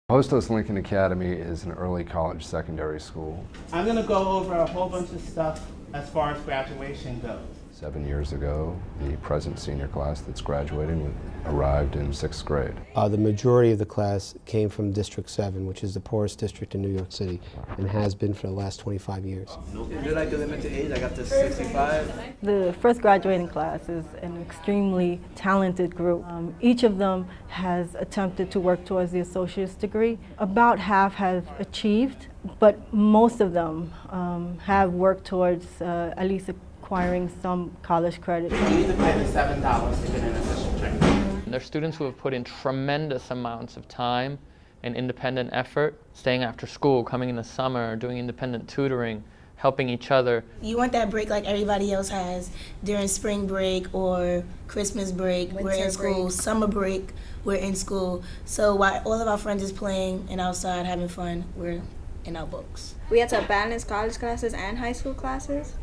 Hostos Lincoln Academy is an early college secondary school. I'm going to go over a whole bunch of stuff as far as graduation goes. 7 years ago, the present senior class that's graduating arrived in 6th grade. The majority of the class came from District 7, which is the poorest district in New York City, and has been for the last 25 years. Due like the limited age, I got this 65. The first graduating class is an extremely talented group. Each of them has attempted to work towards the associate's degree. About half have achieved, but most of them have worked towards at least acquiring some college credit. You need to pay the $7 to get an official training. They're students who have put in tremendous amounts of time and independent effort, staying after school, coming in the summer, doing independent tutoring, helping each other. You want that break like everybody else has during spring break or Christmas break. We're in school. Summer break, we're in school. So while all of our friends is playing and outside having fun, we're in our books. We had to balance college classes and high school classes.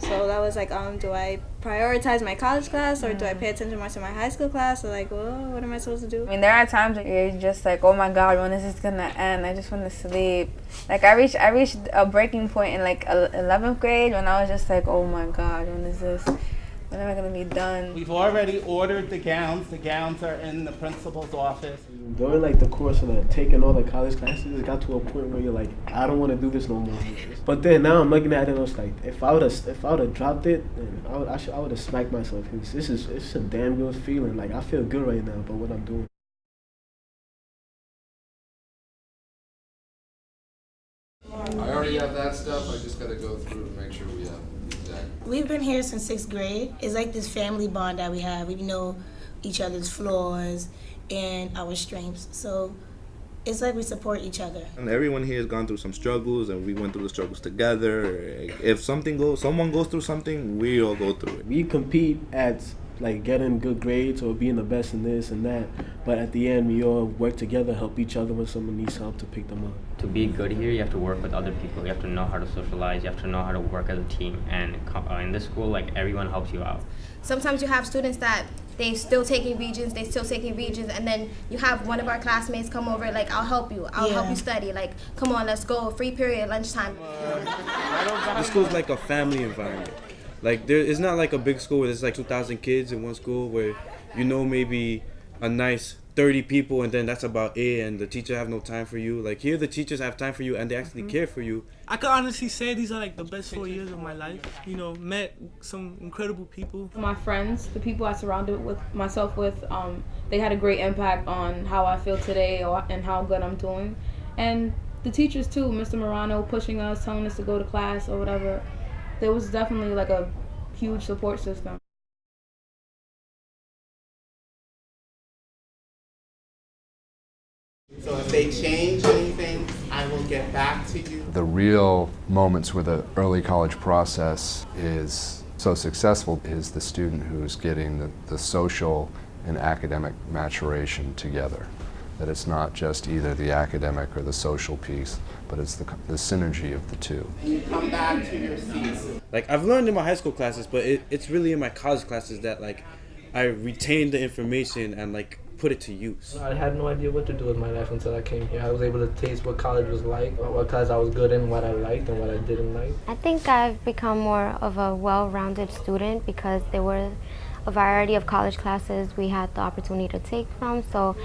So that was like, do I prioritize my college class or do I pay attention more to my high school class? Or like, well, what am I supposed to do? I mean, there are times where you're just like, oh my God, when is this gonna end? I just want to sleep. Like I reached a breaking point in like 11th grade when I was just like, oh my God, when is this? When am I gonna be done? We've already ordered the gowns. The gowns are in the principal's office. During like the course of taking all the college classes, it got to a point where you're like, I don't want to do this no more. But then now I'm looking at it and it's like, if I would have dropped it, then I would have smacked myself. It's a damn good feeling. Like I feel good right now about what I'm doing. I already have that stuff. I just got to go through to make sure we have the exact. We've been here since 6th grade. It's like this family bond that we have. We know each other's flaws and our strengths. So it's like we support each other. And everyone here has gone through some struggles, and we went through the struggles together. If someone goes through something, we all go through it. We compete at like getting good grades or being the best in this and that, but at the end we all work together, help each other when someone needs help to pick them up. To be good here, you have to work with other people. You have to know how to socialize. You have to know how to work as a team. And in this school, like everyone helps you out. Sometimes you have students that they still taking regions, and then you have one of our classmates come over, like, I'll help you study, like, come on, let's go, free period, lunchtime. The school's like a family environment. Like it's not like a big school where there's like 2,000 kids in one school where maybe a nice 30 people and then that's about it, and the teacher have no time for you. Like here the teachers have time for you and they actually care for you. I could honestly say these are like the best 4 years of my life. You know, met some incredible people. My friends, the people I surrounded myself with, they had a great impact on how I feel today and how good I'm doing. And the teachers too, Mr. Morano pushing us, telling us to go to class or whatever. There was definitely like a huge support system. So if they change anything, I will get back to you. The real moments where the early college process is so successful is the student who's getting the social and academic maturation together. That it's not just either the academic or the social piece, but it's the synergy of the two. You come back to your seats. Like I've learned in my high school classes, but it's really in my college classes that like I retained the information and like put it to use. I had no idea what to do with my life until I came here. I was able to taste what college was like, what class I was good in, what I liked and what I didn't like. I think I've become more of a well-rounded student because there were a variety of college classes we had the opportunity to take from. So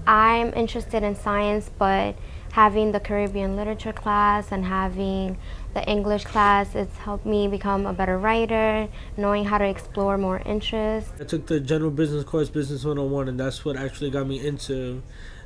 I'm interested in science, but having the Caribbean literature class and having the English class, it's helped me become a better writer, knowing how to explore more interests. I took the general business course, Business 101, and that's what actually got me into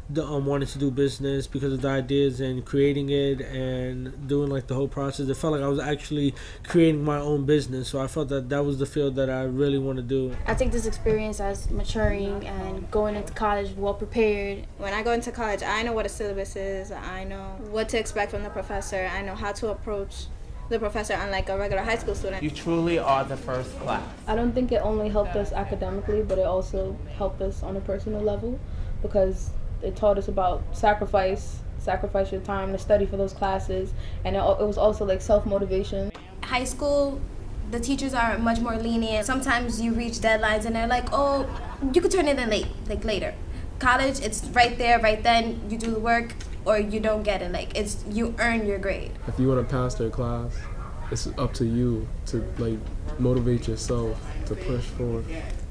wanting to do business because of the ideas and creating it and doing like the whole process. It felt like I was actually creating my own business, so I felt that that was the field that I really want to do. I take this experience as maturing and going into college well prepared. When I go into college, I know what a syllabus is. I know what to expect from the professor. I know how to approach the professor unlike a regular high school student. You truly are the first class. I don't think it only helped us academically, but it also helped us on a personal level because it taught us about sacrifice your time to study for those classes, and it was also like self-motivation. High school, the teachers are much more lenient. Sometimes you reach deadlines and they're like, oh, you could turn it in later. College, it's right there, right then, you do the work, or you don't get it. Like, it's you earn your grade. If you want to pass their class, it's up to you to like motivate yourself to push forward.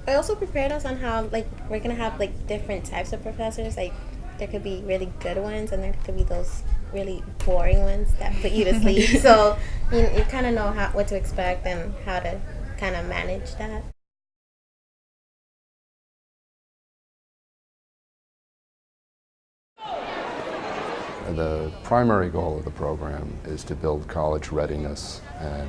It also prepared us on how like we're gonna have like different types of professors. Like there could be really good ones, and there could be those really boring ones that put you to sleep. So you kind of know what to expect and how to kind of manage that. The primary goal of the program is to build college readiness and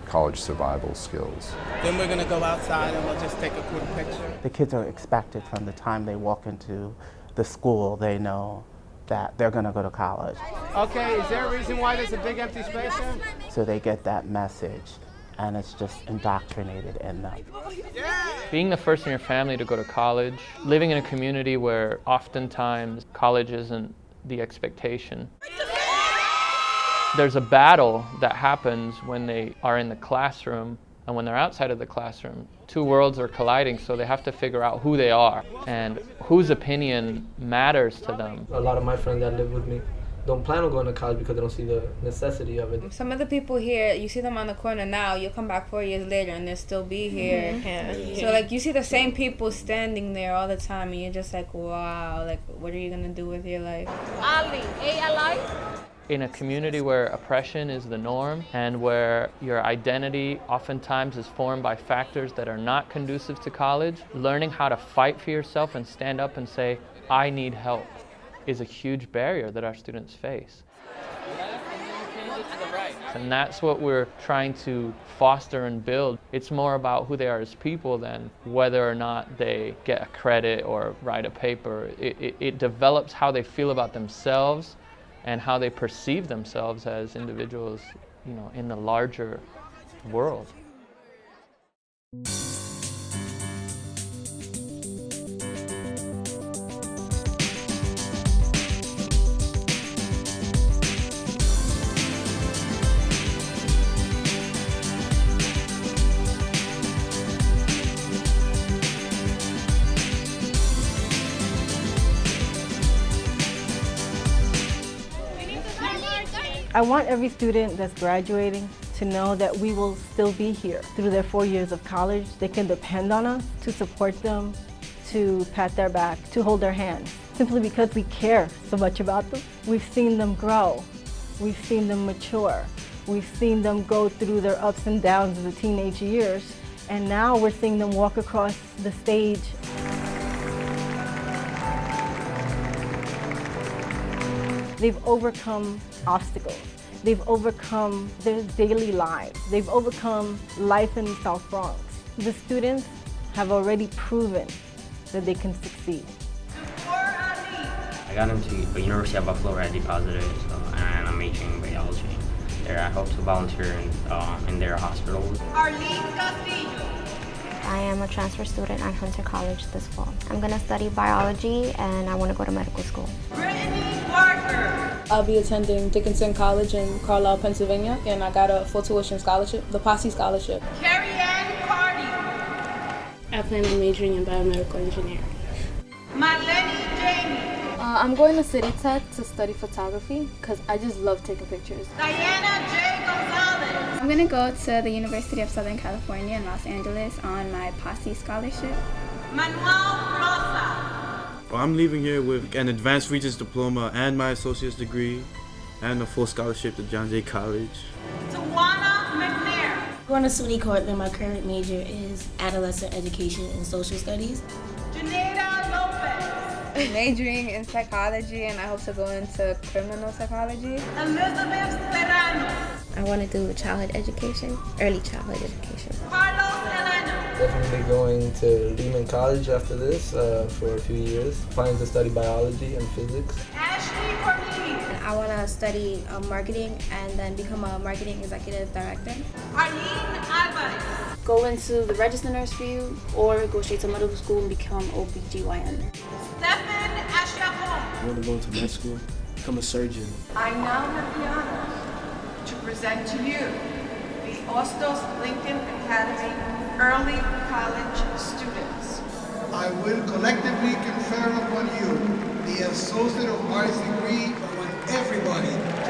college survival skills. Then we're going to go outside and we'll just take a quick picture. The kids are expected from the time they walk into the school, they know that they're going to go to college. Okay, is there a reason why there's a big empty space here? So they get that message, and it's just indoctrinated in them. Being the first in your family to go to college, living in a community where oftentimes college isn't the expectation. There's a battle that happens when they are in the classroom and when they're outside of the classroom. Two worlds are colliding, so they have to figure out who they are and whose opinion matters to them. A lot of my friends that live with me don't plan on going to college because they don't see the necessity of it. Some of the people here, you see them on the corner now, you'll come back 4 years later and they'll still be here. Mm-hmm. So like you see the same people standing there all the time and you're just like, wow, like what are you gonna do with your life? Ali, A-L-I? In a community where oppression is the norm and where your identity oftentimes is formed by factors that are not conducive to college, learning how to fight for yourself and stand up and say, I need help, is a huge barrier that our students face. And that's what we're trying to foster and build. It's more about who they are as people than whether or not they get a credit or write a paper. It develops how they feel about themselves and how they perceive themselves as individuals, in the larger world. I want every student that's graduating to know that we will still be here through their 4 years of college. They can depend on us to support them, to pat their back, to hold their hands, simply because we care so much about them. We've seen them grow. We've seen them mature. We've seen them go through their ups and downs of the teenage years, and now we're seeing them walk across the stage. They've overcome obstacles. They've overcome their daily lives. They've overcome life in the South Bronx. The students have already proven that they can succeed. I got into the University of Buffalo where I did positive, and I'm majoring in biology. There I hope to volunteer in their hospitals. I am a transfer student at Hunter College this fall. I'm going to study biology and I want to go to medical school. I'll be attending Dickinson College in Carlisle, Pennsylvania, and I got a full tuition scholarship, the Posse Scholarship. I plan on majoring in biomedical engineering. I'm going to City Tech to study photography because I just love taking pictures. I'm going to go to the University of Southern California in Los Angeles on my Posse Scholarship. Well, I'm leaving here with an advanced Regents diploma and my associate's degree and a full scholarship to John Jay College. Going to SUNY Cortland, my current major is adolescent education and social studies. Majoring in psychology and I hope to go into criminal psychology. I want to do childhood education, early childhood education. Definitely going to Lehman College after this for a few years. Planning to study biology and physics. I want to study marketing and then become a marketing executive director. Go into the registered nurse field or go straight to medical school and become OBGYN. I want to go into med school, become a surgeon. I now have the honor to present to you the Hostos Lincoln Academy Early College students. I will collectively confer upon you the Associate of Arts degree everybody.